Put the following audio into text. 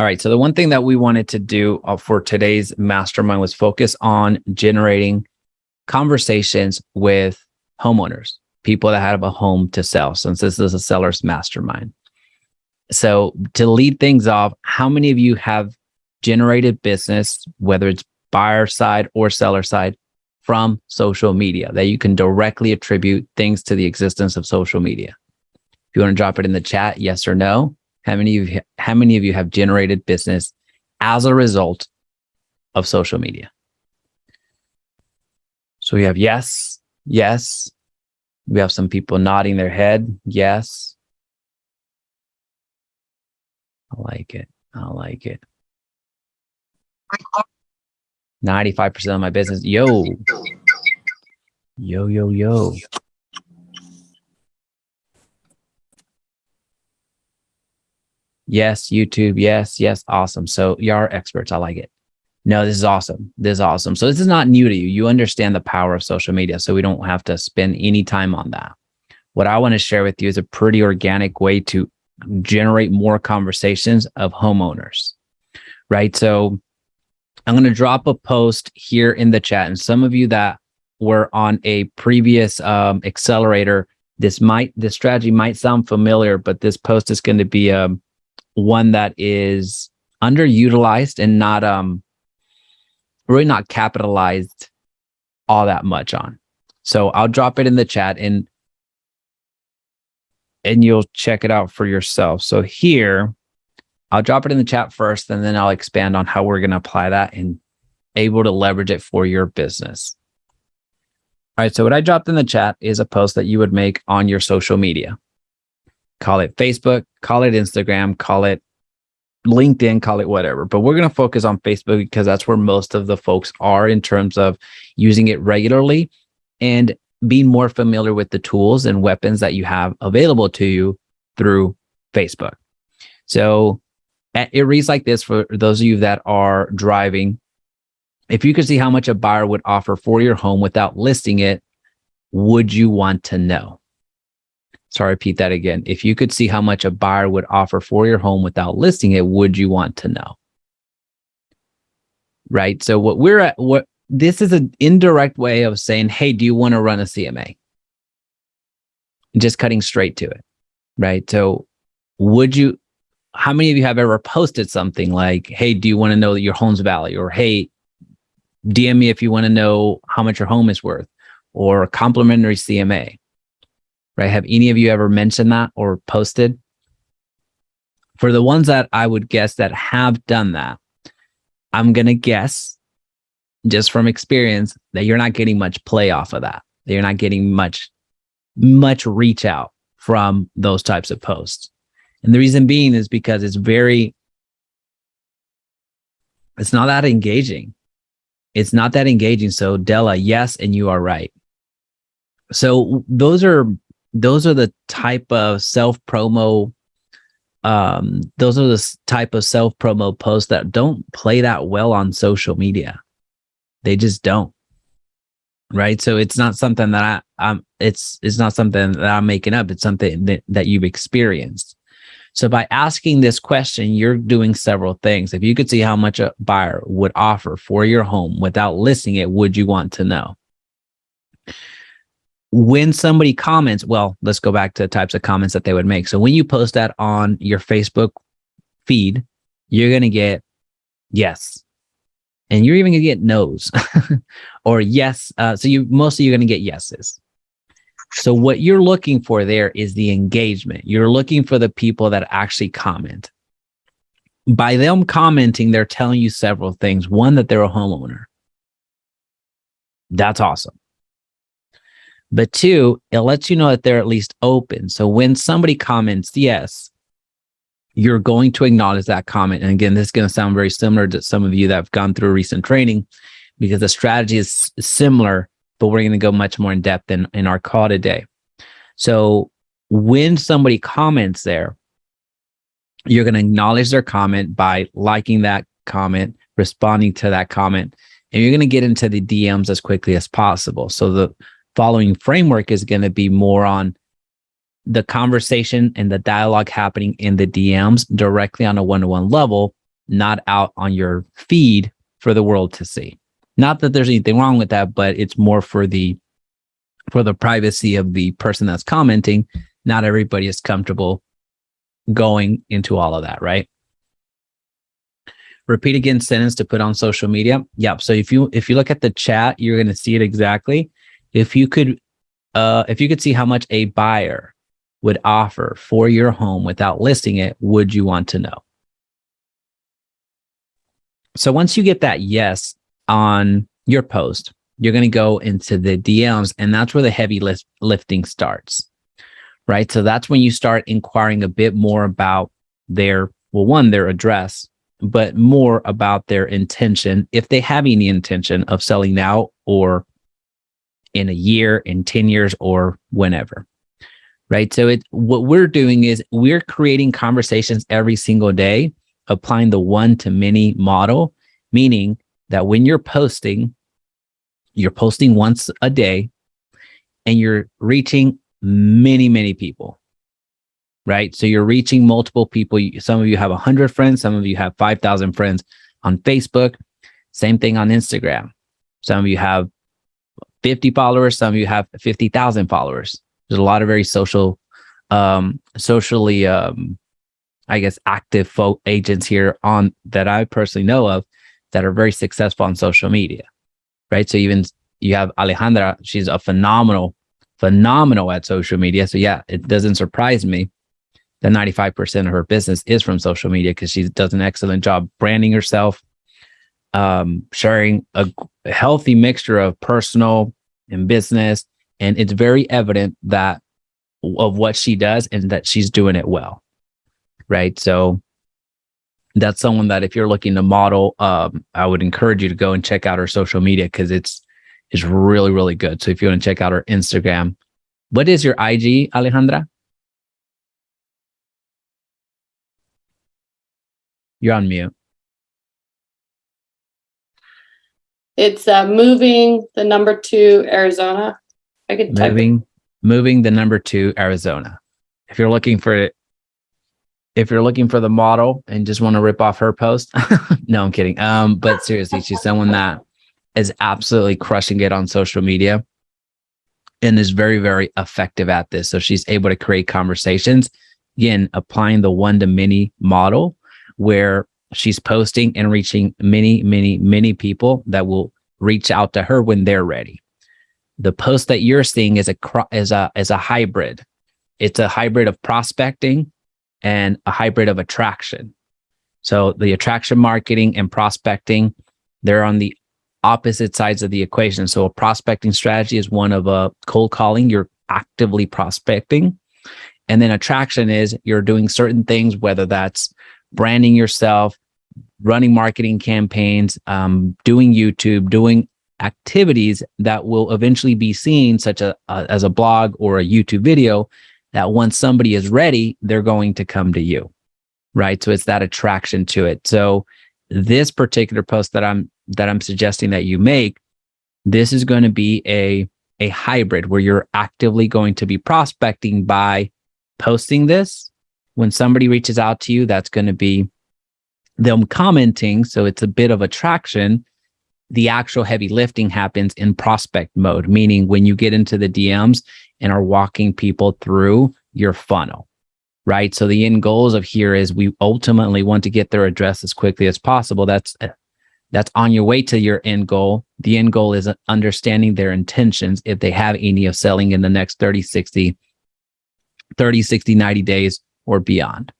All right. So the one thing that we wanted to do for today's mastermind was focus on generating conversations with homeowners, people that have a home to sell, since this is a seller's mastermind. So to lead things off, how many of you have generated business, whether it's buyer side or seller side, from social media that you can directly attribute things to the existence of social media? If you want to drop it in the chat, yes or no. How many of you have generated business as a result of social media? So we have yes, yes. We have some people nodding their head. Yes. I like it. I like it. 95% of my business. Yo. Yo, yo, yo. Yes, YouTube. Yes, yes. Awesome. So you are experts. I like it. No, this is awesome. This is awesome. So this is not new to you. You understand the power of social media. So we don't have to spend any time on that. What I want to share with you is a pretty organic way to generate more conversations of homeowners, right? So I'm going to drop a post here in the chat. And some of you that were on a previous accelerator, this strategy might sound familiar, but this post is going to be one that is underutilized and not really not capitalized all that much on. So I'll drop it in the chat and you'll check it out for yourself. So here, I'll drop it in the chat first, and then I'll expand on how we're going to apply that and able to leverage it for your business. All right, so what I dropped in the chat is a post that you would make on your social media. Call it Facebook, call it Instagram, call it LinkedIn, call it whatever. But we're going to focus on Facebook because that's where most of the folks are in terms of using it regularly and being more familiar with the tools and weapons that you have available to you through Facebook. So it reads like this for those of you that are driving. If you could see how much a buyer would offer for your home without listing it, would you want to know? So I'll repeat that again. If you could see how much a buyer would offer for your home without listing it, would you want to know? Right. So this is an indirect way of saying, hey, do you want to run a CMA? Just cutting straight to it. Right. So how many of you have ever posted something like, hey, do you want to know your home's value? Or hey, DM me if you want to know how much your home is worth, or a complimentary CMA. Right? Have any of you ever mentioned that or posted? For the ones that I would guess that have done that, I'm going to guess, just from experience, that you're not getting much play off of that. That you're not getting much reach out from those types of posts. And the reason being is because it's not that engaging. It's not that engaging. So Della, yes, and you are right. So those are the type of self-promo posts that don't play that well on social media. They just don't. Right. So it's not something that it's not something that I'm making up. It's something that you've experienced. So by asking this question, you're doing several things. If you could see how much a buyer would offer for your home without listing it, would you want to know? When somebody comments, well, let's go back to the types of comments that they would make. So when you post that on your Facebook feed, you're going to get yes. And you're even going to get no's or yes. So mostly you're going to get yeses. So what you're looking for there is the engagement. You're looking for the people that actually comment. By them commenting, they're telling you several things. One, that they're a homeowner. That's awesome. But two, it lets you know that they're at least open. So when somebody comments yes, you're going to acknowledge that comment. And again, this is going to sound very similar to some of you that have gone through recent training, because the strategy is similar, but we're going to go much more in depth in our call today. So when somebody comments there, you're going to acknowledge their comment by liking that comment, responding to that comment, and you're going to get into the DMs as quickly as possible. So the following framework is going to be more on the conversation and the dialogue happening in the DMs directly on a one-to-one level, not out on your feed for the world to see. Not that there's anything wrong with that, but it's more for the privacy of the person that's commenting. Not everybody is comfortable going into all of that, right? Repeat again sentence to put on social media. Yep. So if you look at the chat, you're going to see it exactly. If you could see how much a buyer would offer for your home without listing it, would you want to know? So once you get that yes on your post, you're going to go into the DMs, and that's where the heavy lifting starts, right? So that's when you start inquiring a bit more about their address, but more about their intention, if they have any intention of selling now or in a year, in 10 years, or whenever, right? So what we're doing is we're creating conversations every single day, applying the one-to-many model, meaning that when you're posting once a day and you're reaching many, many people, right? So you're reaching multiple people. Some of you have 100 friends. Some of you have 5,000 friends on Facebook. Same thing on Instagram. Some of you have 50 followers. Some of you have 50,000 followers. There's a lot of very socially, I guess, active agents here on that I personally know of that are very successful on social media, right? So even you have Alejandra, she's a phenomenal at social media. So yeah, it doesn't surprise me that 95% of her business is from social media because she does an excellent job branding herself, sharing a healthy mixture of personal and business. And it's very evident that of what she does and that she's doing it well, right? So that's someone that if you're looking to model, I would encourage you to go and check out her social media because it's really, really good. So if you want to check out her Instagram, what is your IG, Alejandra? You're on mute. It's moving the number 2 Arizona. I could type moving the number 2 Arizona. If you're looking for the model and just want to rip off her post, no, I'm kidding. But seriously, she's someone that is absolutely crushing it on social media and is very, very effective at this. So she's able to create conversations, again, applying the one-to-many model where she's posting and reaching many, many, many people that will reach out to her when they're ready. The post that you're seeing is a hybrid. It's a hybrid of prospecting and a hybrid of attraction. So the attraction marketing and prospecting, they're on the opposite sides of the equation. So a prospecting strategy is one of a cold calling. You're actively prospecting. And then attraction is you're doing certain things, whether that's branding yourself, running marketing campaigns, doing YouTube, doing activities that will eventually be seen, such as a blog or a YouTube video, that once somebody is ready, they're going to come to you, right? So it's that attraction to it. So this particular post that I'm suggesting that you make, this is going to be a hybrid where you're actively going to be prospecting by posting this. When somebody reaches out to you, that's going to be them commenting. So it's a bit of attraction. The actual heavy lifting happens in prospect mode, meaning when you get into the DMs and are walking people through your funnel, right? So the end goals of here is we ultimately want to get their address as quickly as possible. That's on your way to your end goal. The end goal is understanding their intentions if they have any of selling in the next 30, 60, 90 days or beyond.